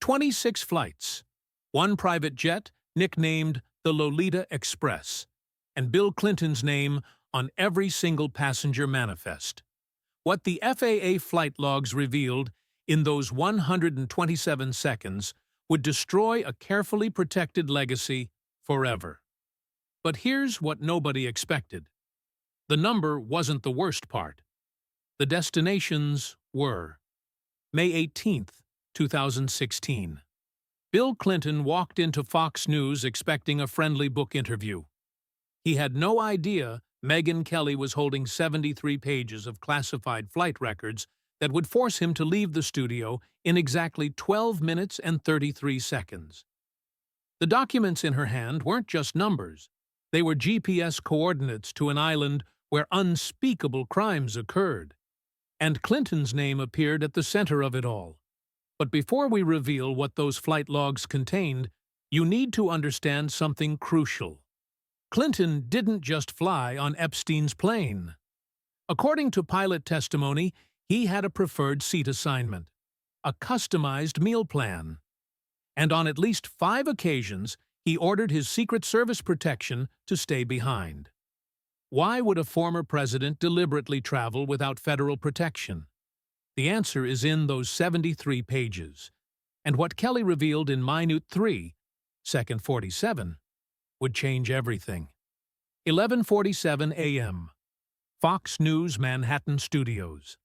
26 flights, one private jet nicknamed the Lolita Express, and Bill Clinton's name on every single passenger manifest. What the FAA flight logs revealed in those 127 seconds would destroy a carefully protected legacy forever. But here's what nobody expected. The number wasn't the worst part. The destinations were. May 18, 2016. Bill Clinton walked into Fox News expecting a friendly book interview. He had no idea Megyn Kelly was holding 73 pages of classified flight records that would force him to leave the studio in exactly 12 minutes and 33 seconds. The documents in her hand weren't just numbers. They were GPS coordinates to an island where unspeakable crimes occurred. And Clinton's name appeared at the center of it all. But before we reveal what those flight logs contained, you need to understand something crucial. Clinton didn't just fly on Epstein's plane. According to pilot testimony, he had a preferred seat assignment, a customized meal plan. And on at least 5 occasions, he ordered his Secret Service protection to stay behind. Why would a former president deliberately travel without federal protection? The answer is in those 73 pages, and what Kelly revealed in Minute 3, Second 47, would change everything. 11:47 a.m. Fox News Manhattan Studios.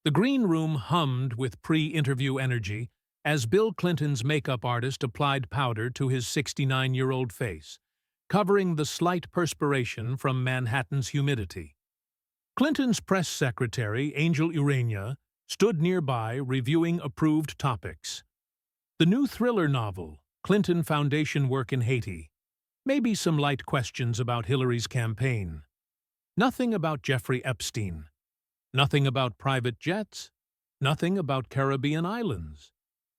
The green room hummed with pre-interview energy as Bill Clinton's makeup artist applied powder to his 69-year-old face, covering the slight perspiration from Manhattan's humidity. Clinton's press secretary, Angel Urania, stood nearby reviewing approved topics. The new thriller novel, Clinton Foundation Work in Haiti. Maybe some light questions about Hillary's campaign. Nothing about Jeffrey Epstein. Nothing about private jets. Nothing about Caribbean islands.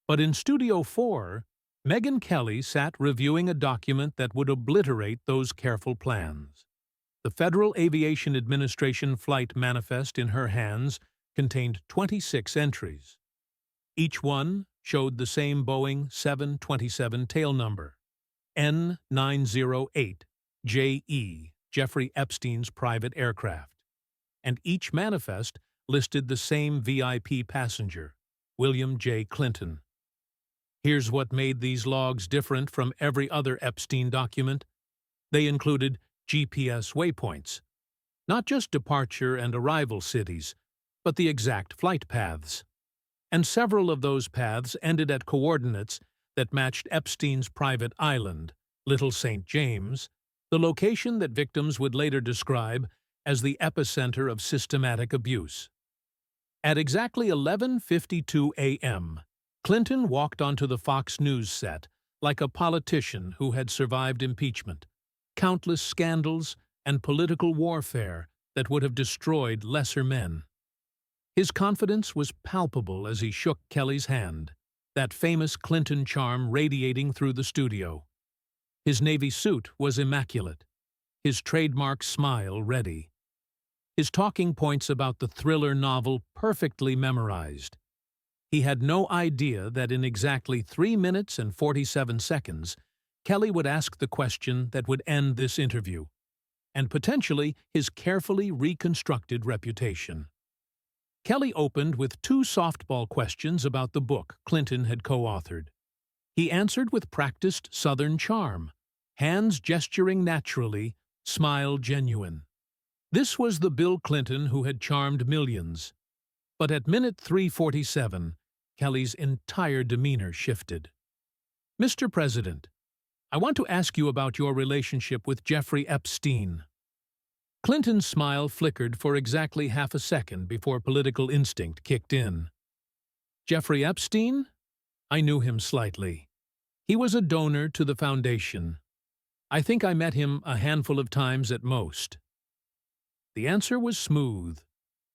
But in Studio 4, Megyn Kelly sat reviewing a document that would obliterate those careful plans. The Federal Aviation Administration flight manifest in her hands contained 26 entries. Each one showed the same Boeing 727 tail number, N908JE, Jeffrey Epstein's private aircraft. And each manifest listed the same VIP passenger, William J. Clinton. Here's what made these logs different from every other Epstein document. They included GPS waypoints, not just departure and arrival cities, but the exact flight paths. And several of those paths ended at coordinates that matched Epstein's private island, Little St. James, the location that victims would later describe as the epicenter of systematic abuse. At exactly 11:52 a.m., Clinton walked onto the Fox News set like a politician who had survived impeachment, countless scandals, and political warfare that would have destroyed lesser men. His confidence was palpable as he shook Kelly's hand, that famous Clinton charm radiating through the studio. His navy suit was immaculate, his trademark smile ready, his talking points about the thriller novel perfectly memorized. He had no idea that in exactly 3 minutes and 47 seconds, Kelly would ask the question that would end this interview, and potentially his carefully reconstructed reputation. Kelly opened with 2 softball questions about the book Clinton had co-authored. He answered with practiced Southern charm, hands gesturing naturally, smile genuine. This was the Bill Clinton who had charmed millions. But at minute 3:47, Kelly's entire demeanor shifted. "Mr. President, I want to ask you about your relationship with Jeffrey Epstein." Clinton's smile flickered for exactly half a second before political instinct kicked in. "Jeffrey Epstein? I knew him slightly. He was a donor to the foundation. I think I met him a handful of times at most." The answer was smooth,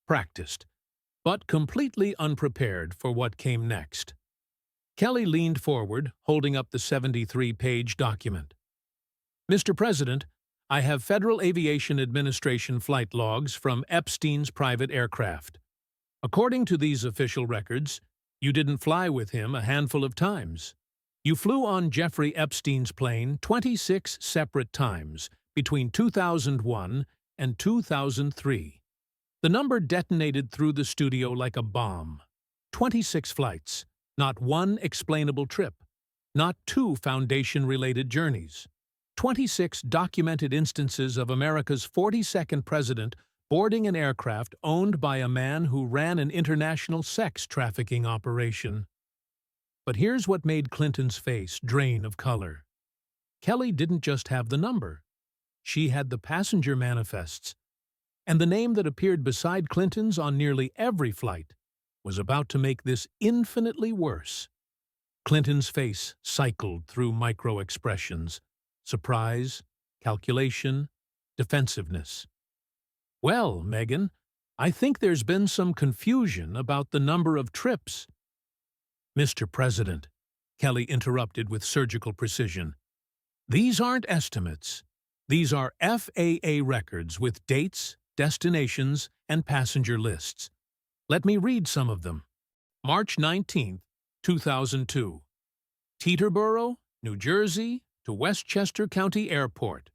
practiced, but completely unprepared for what came next. Kelly leaned forward, holding up the 73-page document. "Mr. President, I have Federal Aviation Administration flight logs from Epstein's private aircraft. According to these official records, You didn't fly with him a handful of times. You flew on Jeffrey Epstein's plane 26 separate times between 2001 and 2003. The number detonated through the studio like a bomb. 26 flights, not one explainable trip, not 2 Foundation-related journeys. 26 documented instances of America's 42nd president boarding an aircraft owned by a man who ran an international sex trafficking operation. But here's what made Clinton's face drain of color. Kelly didn't just have the number. She had the passenger manifests. And the name that appeared beside Clinton's on nearly every flight was about to make this infinitely worse. Clinton's face cycled through micro-expressions: surprise, calculation, defensiveness. "Well, Megyn, I think there's been some confusion about the number of trips." "Mr. President," Kelly interrupted with surgical precision, "these aren't estimates. These are FAA records with dates, destinations, and passenger lists. Let me read some of them. March 19, 2002. Teterboro, New Jersey to Westchester County Airport.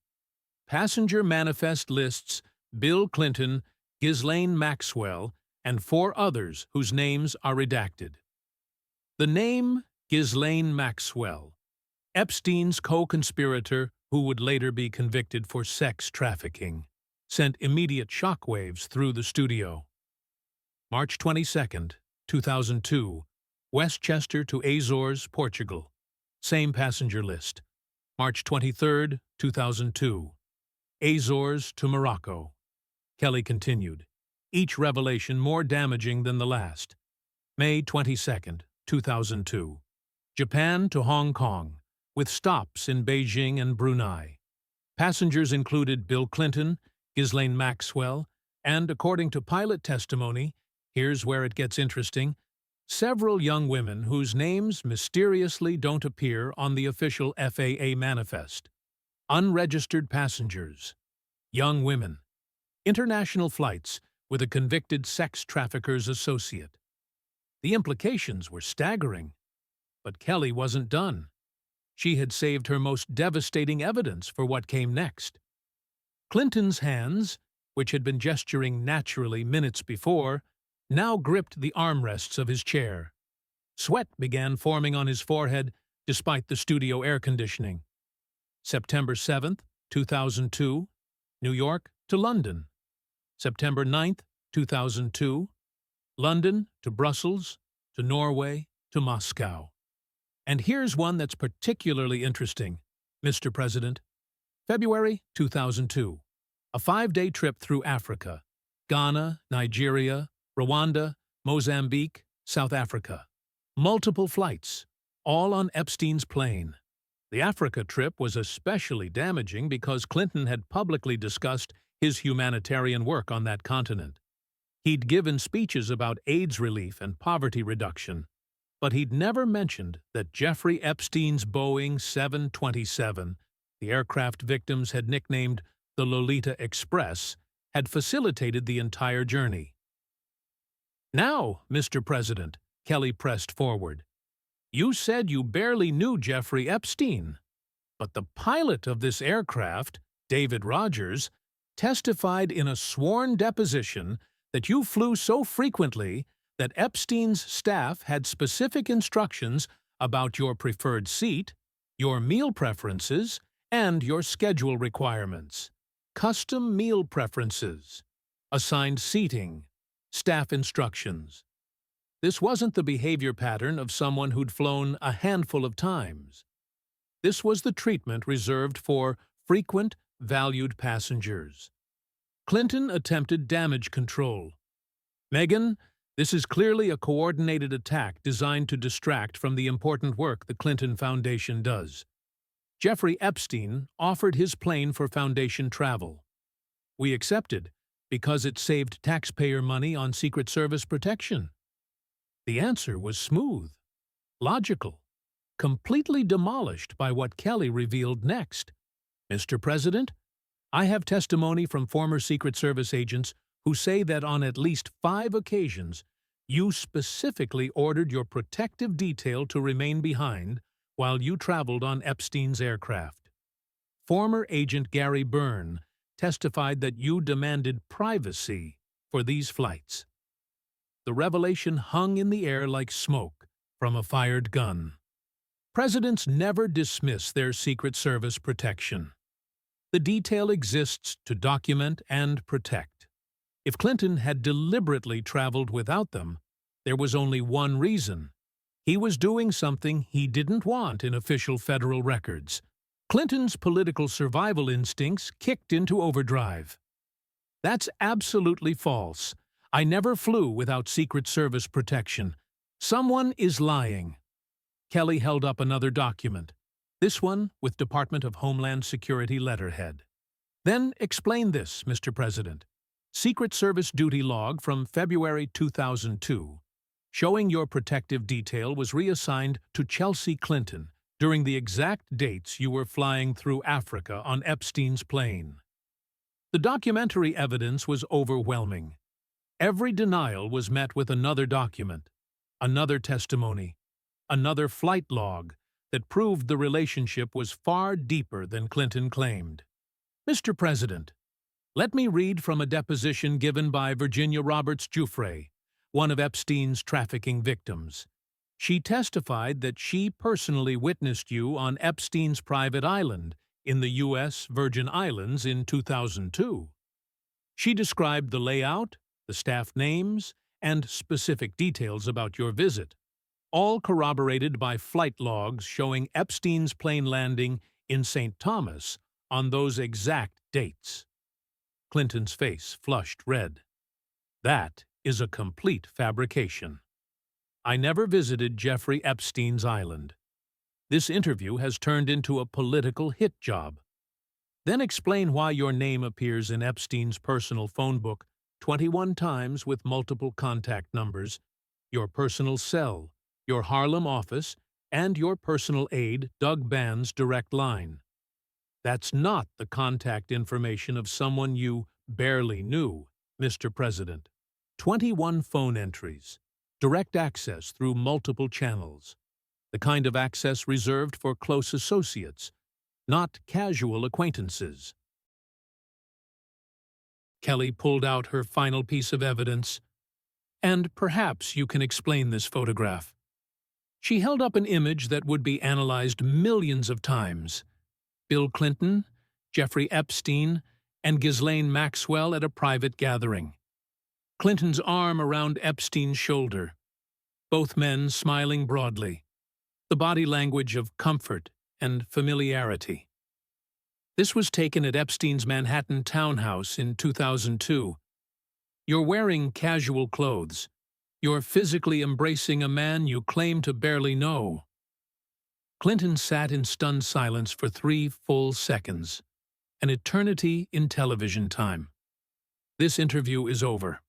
Passenger manifest lists Bill Clinton, Ghislaine Maxwell, and 4 others whose names are redacted. The name Ghislaine Maxwell, Epstein's co-conspirator who would later be convicted for sex trafficking, sent immediate shockwaves through the studio. March 22, 2002, Westchester to Azores, Portugal. Same passenger list. March 23, 2002, Azores to Morocco. Kelly continued, each revelation more damaging than the last. May 22, 2002, Japan to Hong Kong, with stops in Beijing and Brunei. Passengers included Bill Clinton, Ghislaine Maxwell, and, according to pilot testimony, here's where it gets interesting, several young women whose names mysteriously don't appear on the official FAA manifest. Unregistered passengers. Young women. International flights with a convicted sex trafficker's associate. The implications were staggering. But Kelly wasn't done. She had saved her most devastating evidence for what came next. Clinton's hands, which had been gesturing naturally minutes before, now gripped the armrests of his chair. Sweat began forming on his forehead despite the studio air conditioning. September 7, 2002, New York to London. September 9, 2002, London to Brussels, to Norway, to Moscow. And here's one that's particularly interesting, Mr. President. February 2002, a 5-day trip through Africa, Ghana, Nigeria, Rwanda, Mozambique, South Africa. Multiple flights, all on Epstein's plane. The Africa trip was especially damaging because Clinton had publicly discussed his humanitarian work on that continent. He'd given speeches about AIDS relief and poverty reduction, but he'd never mentioned that Jeffrey Epstein's Boeing 727, the aircraft victims had nicknamed the Lolita Express, had facilitated the entire journey. "Now, Mr. President," Kelly pressed forward, "you said you barely knew Jeffrey Epstein, but the pilot of this aircraft, David Rogers, testified in a sworn deposition that you flew so frequently that Epstein's staff had specific instructions about your preferred seat, your meal preferences, and your schedule requirements. Custom meal preferences, assigned seating, staff instructions. This wasn't the behavior pattern of someone who'd flown a handful of times. This was the treatment reserved for frequent, valued passengers. Clinton attempted damage control. Megyn, this is clearly a coordinated attack designed to distract from the important work the Clinton Foundation does. Jeffrey Epstein offered his plane for Foundation travel. We accepted because it saved taxpayer money on Secret Service protection. The answer was smooth, logical, completely demolished by what Kelly revealed next. Mr. President, I have testimony from former Secret Service agents who say that on at least 5 occasions, You specifically ordered your protective detail to remain behind while you traveled on Epstein's aircraft. Former agent Gary Byrne testified that you demanded privacy for these flights. The revelation hung in the air like smoke from a fired gun. Presidents never dismiss their Secret Service protection. The detail exists to document and protect. If Clinton had deliberately traveled without them, there was only one reason. He was doing something he didn't want in official federal records. Clinton's political survival instincts kicked into overdrive. That's absolutely false. I never flew without Secret Service protection. Someone is lying. Kelly held up another document, this one with Department of Homeland Security letterhead. Then explain this, Mr. President. Secret Service duty log from February 2002, showing your protective detail was reassigned to Chelsea Clinton during the exact dates you were flying through Africa on Epstein's plane. The documentary evidence was overwhelming. Every denial was met with another document, another testimony, another flight log that proved the relationship was far deeper than Clinton claimed. Mr. President, let me read from a deposition given by Virginia Roberts Giuffre, one of Epstein's trafficking victims. She testified that she personally witnessed you on Epstein's private island in the U.S. Virgin Islands in 2002. She described the layout, the staff names, and specific details about your visit, all corroborated by flight logs showing Epstein's plane landing in St. Thomas on those exact dates. Clinton's face flushed red. That is a complete fabrication. I never visited Jeffrey Epstein's island. This interview has turned into a political hit job. Then explain why your name appears in Epstein's personal phone book 21 times with multiple contact numbers, your personal cell, your Harlem office, and your personal aide Doug Band's direct line. That's not the contact information of someone you barely knew, Mr. President. 21 phone entries, direct access through multiple channels, the kind of access reserved for close associates, not casual acquaintances. Kelly pulled out her final piece of evidence. And perhaps you can explain this photograph. She held up an image that would be analyzed millions of times. Bill Clinton, Jeffrey Epstein, and Ghislaine Maxwell at a private gathering. Clinton's arm around Epstein's shoulder. Both men smiling broadly. The body language of comfort and familiarity. This was taken at Epstein's Manhattan townhouse in 2002. You're wearing casual clothes. You're physically embracing a man you claim to barely know. Clinton sat in stunned silence for 3 full seconds, an eternity in television time. This interview is over.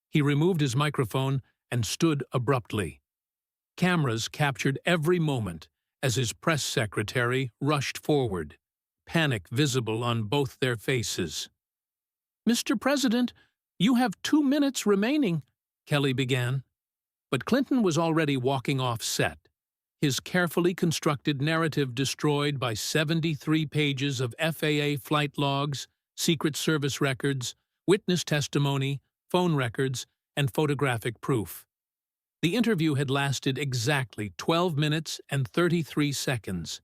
He removed his microphone and stood abruptly. Cameras captured every moment as his press secretary rushed forward, panic visible on both their faces. Mr. President, you have 2 minutes remaining, Kelly began. But Clinton was already walking off set, his carefully constructed narrative destroyed by 73 pages of FAA flight logs, Secret Service records, witness testimony, phone records, and photographic proof. The interview had lasted exactly 12 minutes and 33 seconds.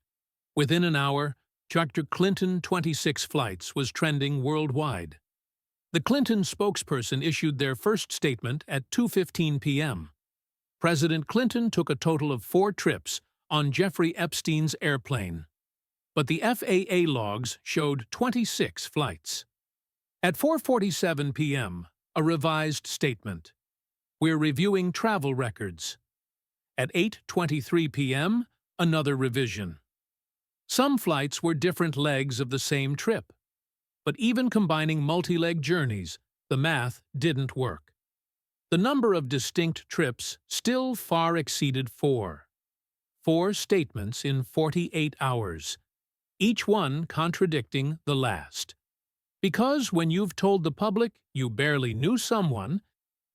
Within an hour, Dr. Clinton 26 flights was trending worldwide. The Clinton spokesperson issued their first statement at 2:15 p.m. President Clinton took a total of 4 trips on Jeffrey Epstein's airplane, but the FAA logs showed 26 flights. At 4:47 p.m., a revised statement. We're reviewing travel records. At 8:23 p.m., another revision. Some flights were different legs of the same trip, but even combining multi-leg journeys, the math didn't work. The number of distinct trips still far exceeded 4. 4 statements in 48 hours, each one contradicting the last. Because when you've told the public you barely knew someone,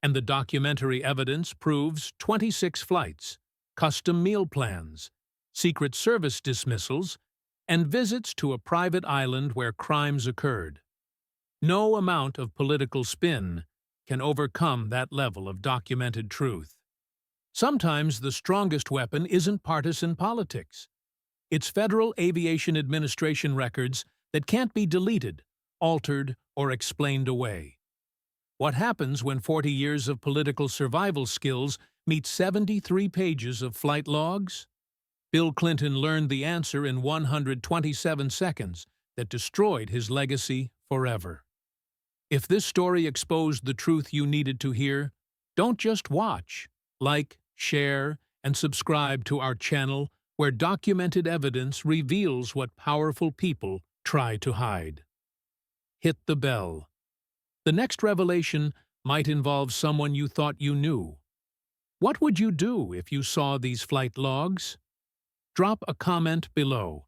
And the documentary evidence proves 26 flights, custom meal plans, Secret Service dismissals, and visits to a private island where crimes occurred. No amount of political spin can overcome that level of documented truth. Sometimes the strongest weapon isn't partisan politics. It's Federal Aviation Administration records that can't be deleted, altered, or explained away. What happens when 40 years of political survival skills meet 73 pages of flight logs? Bill Clinton learned the answer in 127 seconds that destroyed his legacy forever. If this story exposed the truth you needed to hear, don't just watch. Like, share, and subscribe to our channel where documented evidence reveals what powerful people try to hide. Hit the bell. The next revelation might involve someone you thought you knew. What would you do if you saw these flight logs? Drop a comment below.